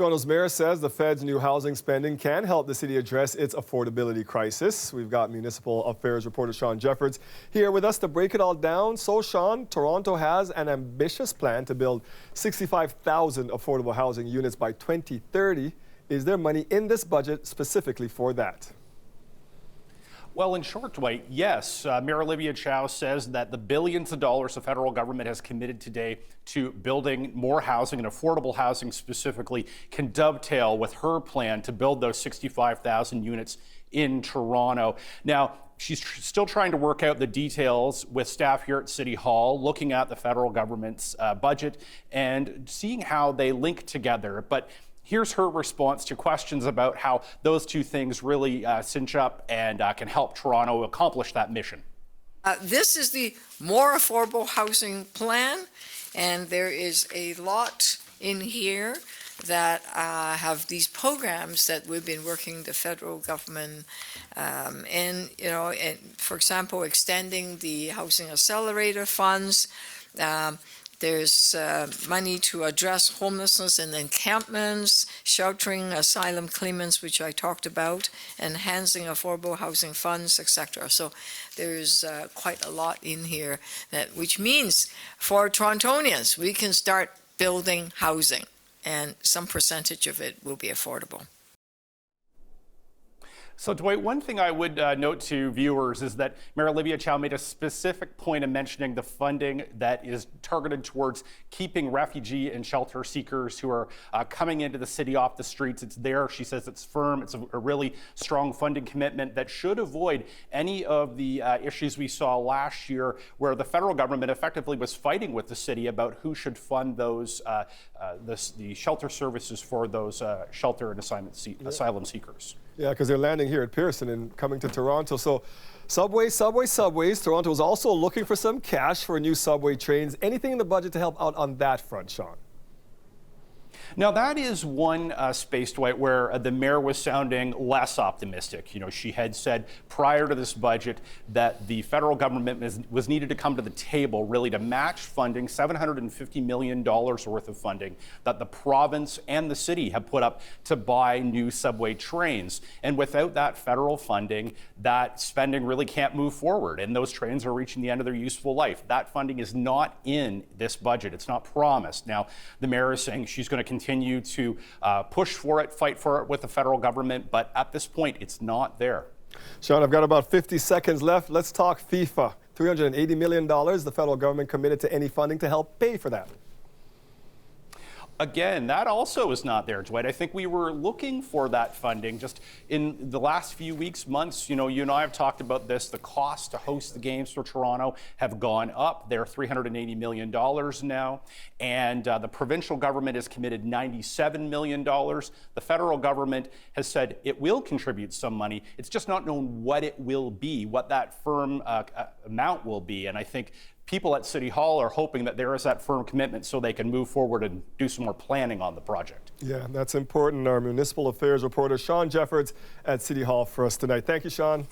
Toronto's mayor says the Fed's new housing spending can help the city address its affordability crisis. We've got municipal affairs reporter Shawn Jeffords here with us to break it all down. So, Shawn, Toronto has an ambitious plan to build 65,000 affordable housing units by 2030. Is there money in this budget specifically for that? Well, in short, Dwight, yes. Mayor Olivia Chow says that the billions of dollars the federal government has committed today to building more housing and affordable housing specifically can dovetail with her plan to build those 65,000 units in Toronto. Now, she's still trying to work out the details with staff here at City Hall, looking at the federal government's budget and seeing how they link together. But here's her response to questions about how those two things really cinch up and can help Toronto accomplish that mission. This is the more affordable housing plan, and there is a lot in here that have these programs that we've been working the federal government and for example, extending the housing accelerator funds. There's money to address homelessness in encampments, sheltering asylum claimants, which I talked about, enhancing affordable housing funds, etc. So there's quite a lot in here, which means for Torontonians, we can start building housing, and some percentage of it will be affordable. So, Dwight, one thing I would note to viewers is that Mayor Olivia Chow made a specific point of mentioning the funding that is targeted towards keeping refugee and shelter seekers who are coming into the city off the streets. It's there. She says it's firm. It's a really strong funding commitment that should avoid any of the issues we saw last year where the federal government effectively was fighting with the city about who should fund those the shelter services for those shelter and asylum seekers. Yeah, because they're landing here at Pearson and coming to Toronto. So subways. Toronto is also looking for some cash for new subway trains. Anything in the budget to help out on that front, Shawn? Now, that is one space, Dwight, where the mayor was sounding less optimistic. You know, she had said prior to this budget that the federal government was needed to come to the table really to match funding, $750 million worth of funding that the province and the city have put up to buy new subway trains. And without that federal funding, that spending really can't move forward. And those trains are reaching the end of their useful life. That funding is not in this budget. It's not promised. Now, the mayor is saying she's going to continue to push for it, fight for it with the federal government, but at this point, it's not there. Shawn, I've got about 50 seconds left. Let's talk FIFA. $380 million, the federal government committed to any funding to help pay for that. Again, that also is not there, Dwight. I think we were looking for that funding just in the last few weeks, months. You know, you and I have talked about this. The costs to host the games for Toronto have gone up. They're $380 million now. And the provincial government has committed $97 million. The federal government has said it will contribute some money. It's just not known what it will be, what that firm amount will be. And I think people at City Hall are hoping that there is that firm commitment so they can move forward and do some more planning on the project. Yeah, that's important. Our municipal affairs reporter Shawn Jeffords at City Hall for us tonight. Thank you, Shawn.